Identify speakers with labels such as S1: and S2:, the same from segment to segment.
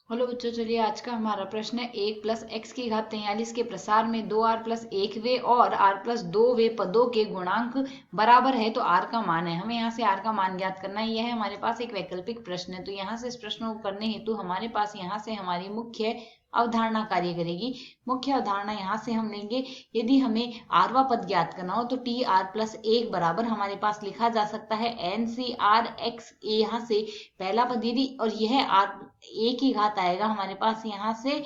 S1: Hello बच्चों, चलिए आज का हमारा प्रश्न है 1 + x⁻43 के प्रसार में 2r+1वें और r+2वें पदों के गुणांक बराबर है तो r का मान है। हमें यहाँ से r का मान ज्ञात करना है। यह है हमारे पास एक वैकल्पिक प्रश्न है। तो यहाँ से इस प्रश्न को करने हेतु हमारे पास यहाँ से हमारी मुख्य अवधारणा कार्य करेगी। मुख्य अवधारणा यहाँ से हम लेंगे, यदि हमें आरवा पद ज्ञात करना हो तो TR+1 बराबर हमारे पास लिखा जा सकता है NCRX। यहाँ से पहला पद यदि, और यह आर ए की घात आएगा हमारे पास यहाँ से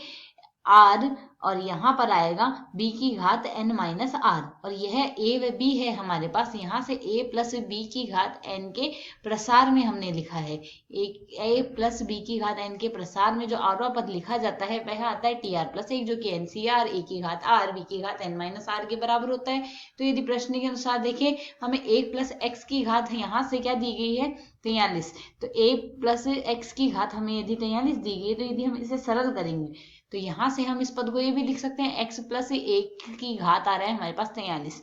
S1: आर, और यहाँ पर आएगा बी की घात n-r, और यह ए व बी है हमारे पास। यहाँ से a+b की घात n के प्रसार में हमने लिखा है। a+b की घात n के प्रसार में जो आरवा पद लिखा जाता है वह आता है TR+1, जो कि NCR a की घात r b की घात n-r के बराबर होता है। तो यदि प्रश्न के अनुसार देखें, हमें 1+x की घात यहाँ से क्या दी गई है 43, तो a+x की घात हमें यदि 43 दी गई, तो यदि हम इसे सरल करेंगे तो यहाँ से हम इस पद को ये भी लिख सकते हैं x+1 की घात आ रहा है हमारे पास 43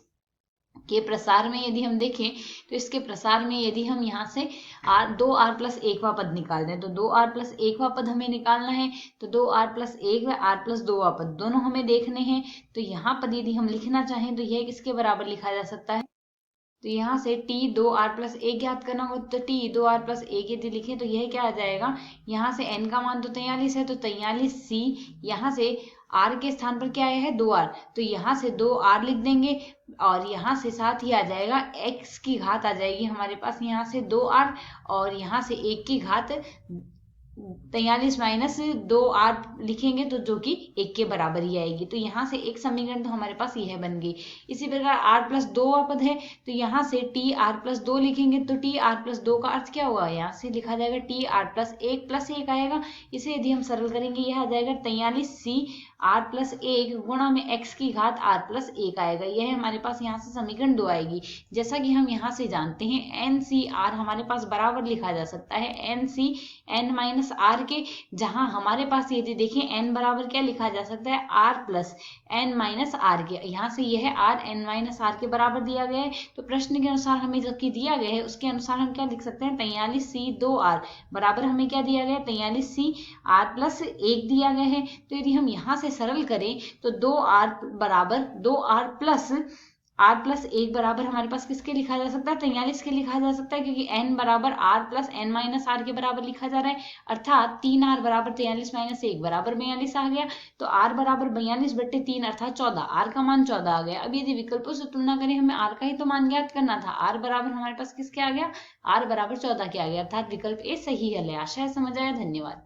S1: के प्रसार में। यदि हम देखें तो इसके प्रसार में यदि हम यहाँ से 2r+1वां पद निकाल दें, तो 2r+1वां पद हमें निकालना है। तो 2r+1 व r+2वां पद दोनों हमें देखने हैं। तो यहाँ पद यदि हम लिखना चाहें तो यह किसके बराबर लिखा जा सकता है, तो यहाँ से T2r+1 ज्ञात करना हो तो T2r+1 यदि लिखें तो यह क्या आ जाएगा, यहाँ से n का मान तो 43 है, तो 43c, यहाँ से r के स्थान पर क्या आया है 2r, तो यहाँ से 2r लिख देंगे, और यहाँ से साथ ही आ जाएगा x की घात आ जाएगी हमारे पास यहाँ से 2r, और यहाँ से 1 की घात 43 - 2r लिखेंगे तो जो कि 1 के बराबर ही आएगी। तो यहाँ से एक समीकरण तो हमारे पास यह बन गई। इसी प्रकार r+2 पद है, तो यहाँ से TR+2 लिखेंगे तो TR+2 का अर्थ क्या हुआ, यहाँ से लिखा जाएगा TR+1 आएगा। इसे यदि हम सरल करेंगे यह आ जाएगा 43c r+1 गुणा में x की घात r+1 आएगा। यह हमारे पास यहाँ से समीकरण 2 आएगी। जैसा कि हम यहाँ से जानते हैं NCR हमारे पास बराबर लिखा जा सकता है NC n-r के, जहां हमारे पास यदि देखें n बराबर क्या लिखा जा सकता है r+n-r के। यहाँ से यह r n-r के बराबर दिया गया है। तो प्रश्न के अनुसार हमें जो कि दिया गया है उसके अनुसार हम क्या लिख सकते हैं 43c 2r बराबर हमें क्या दिया गया है 43c r+1 दिया गया है। तो यदि हम यहाँ से सरल करें तो 2r बराबर 2r+1 बराबर हमारे पास किसके लिखा जा सकता है 43 के लिखा जा सकता है, क्योंकि n बराबर r+n-r के बराबर लिखा जा रहा है, अर्थात 3r बराबर 43 - 1 बराबर 42 आ गया। तो r बराबर 42/3 अर्थात 14, r का मान 14 आ गया। अब यदि विकल्पों से तुलना करें, हमें r का ही तो मान ज्ञात करना था, r बराबर हमारे पास किसके आ गया, r बराबर 14 के आ गया, अर्थात विकल्प ए सही है। आशा है समझ आया। धन्यवाद।